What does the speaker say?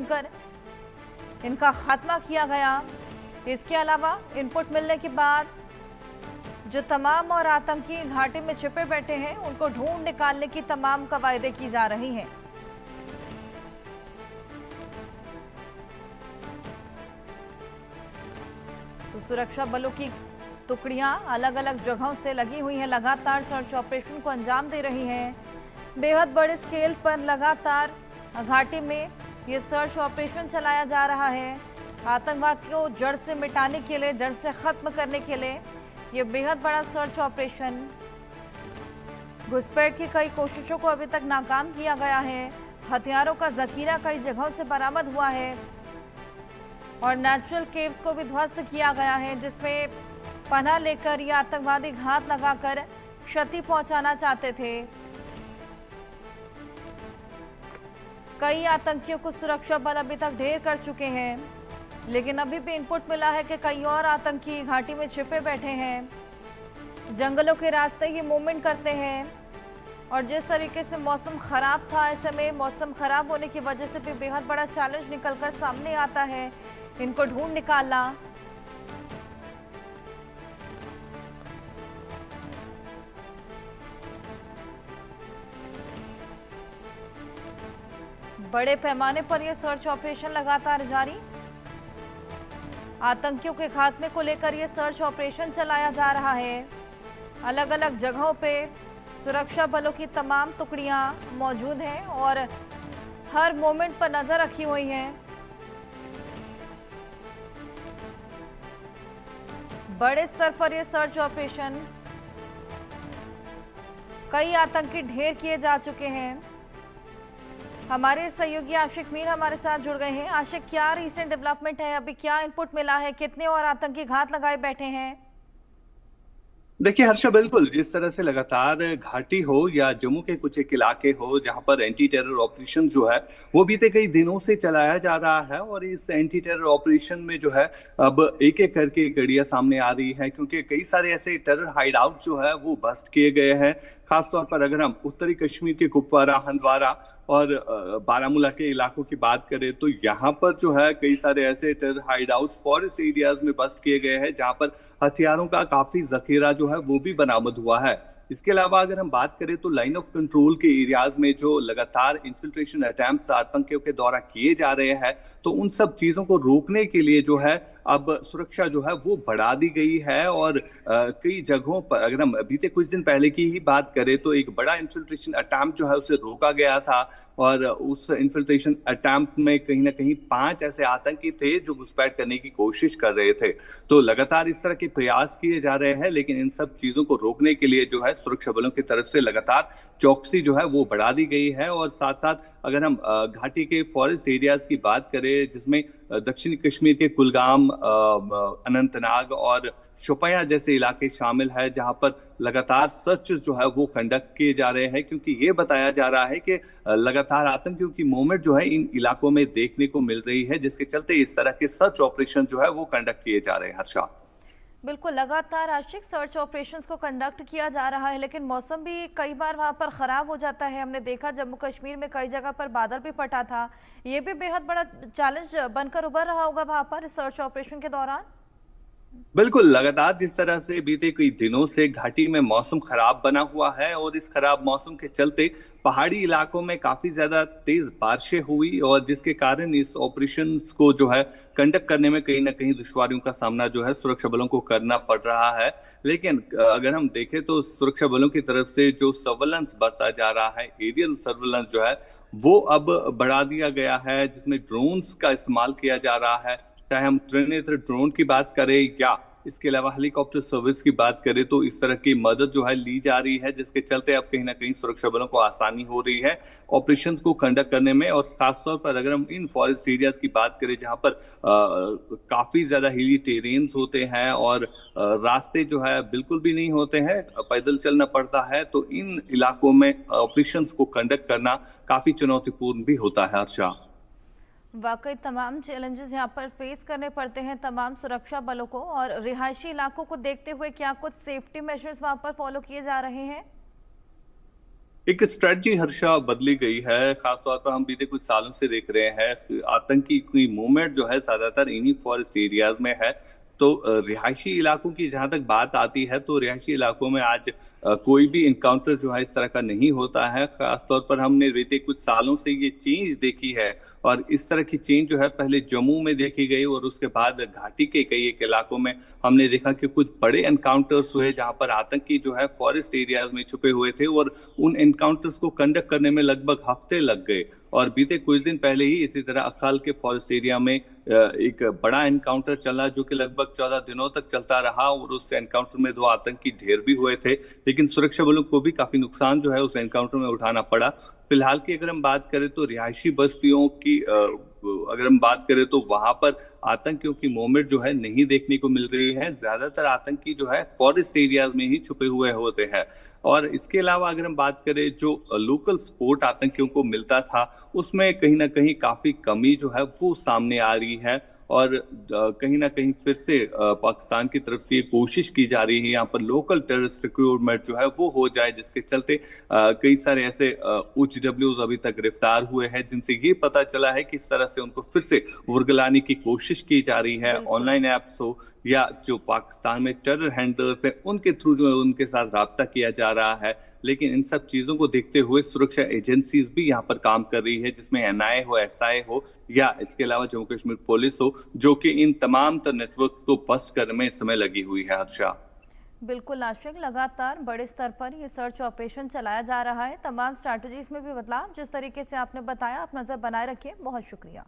कर इनका खात्मा किया गया। इसके अलावा इनपुट मिलने के बाद जो तमाम और आतंकी घाटी में छिपे बैठे हैं उनको ढूंढ निकालने की तमाम कवायदें की जा रही हैं। तो सुरक्षा बलों की टुकड़ियां अलग अलग जगहों से लगी हुई हैं, लगातार सर्च ऑपरेशन को अंजाम दे रही हैं। बेहद बड़े स्केल पर लगातार घाटी में ये सर्च ऑपरेशन चलाया जा रहा है। आतंकवाद को जड़ से मिटाने के लिए, जड़ से खत्म करने के लिए ये बेहद बड़ा सर्च ऑपरेशन। घुसपैठ की कई कोशिशों को अभी तक नाकाम किया गया है। हथियारों का जखीरा कई जगहों से बरामद हुआ है और नेचुरल केव्स को भी ध्वस्त किया गया है, जिसमें पनाह लेकर ये आतंकवादी घात लगाकर क्षति पहुंचाना चाहते थे। कई आतंकियों को सुरक्षा बल अभी तक ढेर कर चुके हैं, लेकिन अभी भी इनपुट मिला है कि कई और आतंकी घाटी में छिपे बैठे हैं, जंगलों के रास्ते ही मूवमेंट करते हैं। और जिस तरीके से मौसम खराब था, ऐसे में मौसम खराब होने की वजह से भी बेहद बड़ा चैलेंज निकलकर सामने आता है इनको ढूंढ निकालना। बड़े पैमाने पर यह सर्च ऑपरेशन लगातार जारी। आतंकियों के खात्मे को लेकर यह सर्च ऑपरेशन चलाया जा रहा है। अलग अलग जगहों पे सुरक्षा बलों की तमाम टुकड़ियां मौजूद हैं और हर मोमेंट पर नजर रखी हुई हैं। बड़े स्तर पर यह सर्च ऑपरेशन, कई आतंकी ढेर किए जा चुके हैं। हमारे सहयोगी आशिक मीर हमारे साथ जुड़ गए हैं। आशिक, क्या रीसेंट डेवलपमेंट है, अभी क्या इनपुट मिला है, कितने और आतंकी घात लगाए बैठे हैं? देखिए हर्षा, बिल्कुल जिस तरह से लगातार घाटी हो या जम्मू के कुछ एक इलाके हो जहां पर एंटी टेरर ऑपरेशन जो है वो बीते कई दिनों से चलाया जा रहा है, और इस एंटी टेरर ऑपरेशन में जो है अब एक एक करके कड़ियां सामने आ रही है, क्योंकि कई सारे ऐसे टेरर हाइड आउट जो है वो बस्ट किए गए हैं। खासतौर पर अगर हम उत्तरी कश्मीर के कुपवारा, हंदवारा और बारामूला के इलाकों की बात करें तो यहाँ पर जो है कई सारे ऐसे terror hide out forest areas में बस्ट किए गए हैं, जहां पर हथियारों का काफी जखीरा जो है वो भी बरामद हुआ है। इसके अलावा अगर हम बात करें तो लाइन ऑफ कंट्रोल के एरियाज में जो लगातार इन्फिल्ट्रेशन अटेम्प्ट्स आतंकियों के द्वारा किए जा रहे हैं, तो उन सब चीजों को रोकने के लिए जो है अब सुरक्षा जो है वो बढ़ा दी गई है। और कई जगहों पर अगर हम बीते कुछ दिन पहले की ही बात करें तो एक बड़ा इन्फिल्ट्रेशन अटेम्प्ट जो है उसे रोका गया था, और उस इन्फिल्ट्रेशन अटेम्प्ट में कहीं ना कहीं 5 ऐसे आतंकी थे जो घुसपैठ करने की कोशिश कर रहे थे। तो लगातार इस तरह के प्रयास किए जा रहे हैं, लेकिन इन सब चीजों को रोकने के लिए जो है सुरक्षा बलों की तरफ से लगातार चौकसी जो है वो बढ़ा दी गई है। और साथ साथ अगर हम घाटी के फॉरेस्ट एरियाज की बात करें, जिसमें दक्षिणी कश्मीर के कुलगाम, अनंतनाग और शोपियां जैसे इलाके शामिल है, जहां पर लगातार सर्च जो है वो कंडक्ट किए जा रहे हैं, क्योंकि ये बताया जा रहा है कि लगातार आतंकियों की मूवमेंट जो है इन इलाकों में देखने को मिल रही है, जिसके चलते इस तरह के सर्च ऑपरेशन जो है वो कंडक्ट किए जा रहे हैं। हर्षा, बिल्कुल, लगातार आशिक सर्च ऑपरेशंस को कंडक्ट किया जा रहा है, लेकिन मौसम भी कई बार वहां पर खराब हो जाता है। हमने देखा जम्मू कश्मीर में कई जगह पर बादल भी फटा था। ये भी बेहद बड़ा चैलेंज बनकर उभर रहा होगा वहां पर सर्च ऑपरेशन के दौरान। बिल्कुल, लगातार जिस तरह से बीते कई दिनों से घाटी में मौसम खराब बना हुआ है, और इस खराब मौसम के चलते पहाड़ी इलाकों में काफी ज्यादा तेज बारिशें हुई, और जिसके कारण इस ऑपरेशंस को जो है कंडक्ट करने में कहीं ना कहीं दुश्वारियों का सामना जो है सुरक्षा बलों को करना पड़ रहा है। लेकिन अगर हम देखें तो सुरक्षा बलों की तरफ से जो सर्वेलेंस बरता जा रहा है, एरियल सर्वेलेंस जो है वो अब बढ़ा दिया गया है, जिसमें ड्रोन्स का इस्तेमाल किया जा रहा है। चाहे हम त्रिनेत्र ड्रोन की बात करें या इसके अलावा हेलीकॉप्टर सर्विस की बात करें, तो इस तरह की मदद जो है ली जा रही है, जिसके चलते अब कहीं ना कहीं सुरक्षा बलों को आसानी हो रही है ऑपरेशंस को कंडक्ट करने में। और खासतौर पर अगर हम इन फॉरेस्ट एरियाज की बात करें, जहां पर काफी ज्यादा हिली टेरेन्स होते हैं और रास्ते जो है बिल्कुल भी नहीं होते हैं, पैदल चलना पड़ता है, तो इन इलाकों में ऑपरेशंस को कंडक्ट करना काफी चुनौतीपूर्ण भी होता है। हर्षा, वाकई तमाम चैलेंजेस यहाँ पर फेस करने पड़ते हैं तमाम सुरक्षा बलों को। और रिहायशी इलाकों को देखते हुए क्या कुछ सेफ्टी मेजर्स वहाँ पर फॉलो किए जा रहे हैं? एक स्ट्रेटजी हर्षा बदली गई है। खासतौर पर हम बीते कुछ सालों से देख रहे हैं आतंकी की मूवमेंट जो है ज्यादातर इन्हीं फॉरेस्ट एरियाज में है। तो रिहायशी इलाकों की जहां तक बात आती है तो रिहायशी इलाकों में आज कोई भी इनकाउंटर जो है इस तरह का नहीं होता है। खासतौर पर हमने बीते कुछ सालों से ये चेंज देखी है और इस तरह की चेंज जो है पहले जम्मू में देखी गई और उसके बाद घाटी के कई एक इलाकों में हमने देखा कि कुछ बड़े एनकाउंटर्स हुए जहां पर आतंकी जो है फॉरेस्ट एरियाज में छुपे हुए थे और उन एनकाउंटर्स को कंडक्ट करने में लगभग हफ्ते लग गए। और बीते कुछ दिन पहले ही इसी तरह अकाल के फॉरेस्ट एरिया में एक बड़ा एनकाउंटर चला जो कि लगभग 14 दिनों तक चलता रहा और उस एनकाउंटर में 2 आतंकी ढेर भी हुए थे, लेकिन सुरक्षा बलों को भी काफी नुकसान जो है उस एनकाउंटर में उठाना पड़ा। फिलहाल की अगर हम बात करें तो रिहायशी बस्तियों की अगर हम बात करें तो वहां पर आतंकियों की मूवमेंट जो है नहीं देखने को मिल रही है। ज्यादातर आतंकी जो है फॉरेस्ट एरियाज में ही छुपे हुए होते हैं। और इसके अलावा अगर हम बात करें जो लोकल सपोर्ट आतंकियों को मिलता था उसमें कहीं ना कहीं काफी कमी जो है वो सामने आ रही है। और कहीं ना कहीं फिर से पाकिस्तान की तरफ से ये कोशिश की जा रही है यहाँ पर लोकल टेररिस्ट रिक्रूटमेंट जो है वो हो जाए, जिसके चलते कई सारे ऐसे OGWs अभी तक गिरफ्तार हुए हैं जिनसे ये पता चला है कि इस तरह से उनको फिर से वुरगलाने की कोशिश की जा रही है। बिल्कुल। ऑनलाइन ऐप्स हो या जो पाकिस्तान में टेरर हैंडलर्स हैं उनके थ्रू जो है उनके साथ राब्ता किया जा रहा है। लेकिन इन सब चीजों को देखते हुए सुरक्षा एजेंसीज भी यहाँ पर काम कर रही है, जिसमें NIA हो, SI हो या इसके अलावा जम्मू कश्मीर पुलिस हो, जो कि इन तमाम तर नेटवर्क को बस्ट करने में इस समय लगी हुई है। हर्षा, बिल्कुल आशिक, लगातार बड़े स्तर पर ये सर्च ऑपरेशन चलाया जा रहा है। तमाम स्ट्रैटेजीज में भी बदलाव जिस तरीके से आपने बताया, आप नजर बनाए रखिए। बहुत शुक्रिया।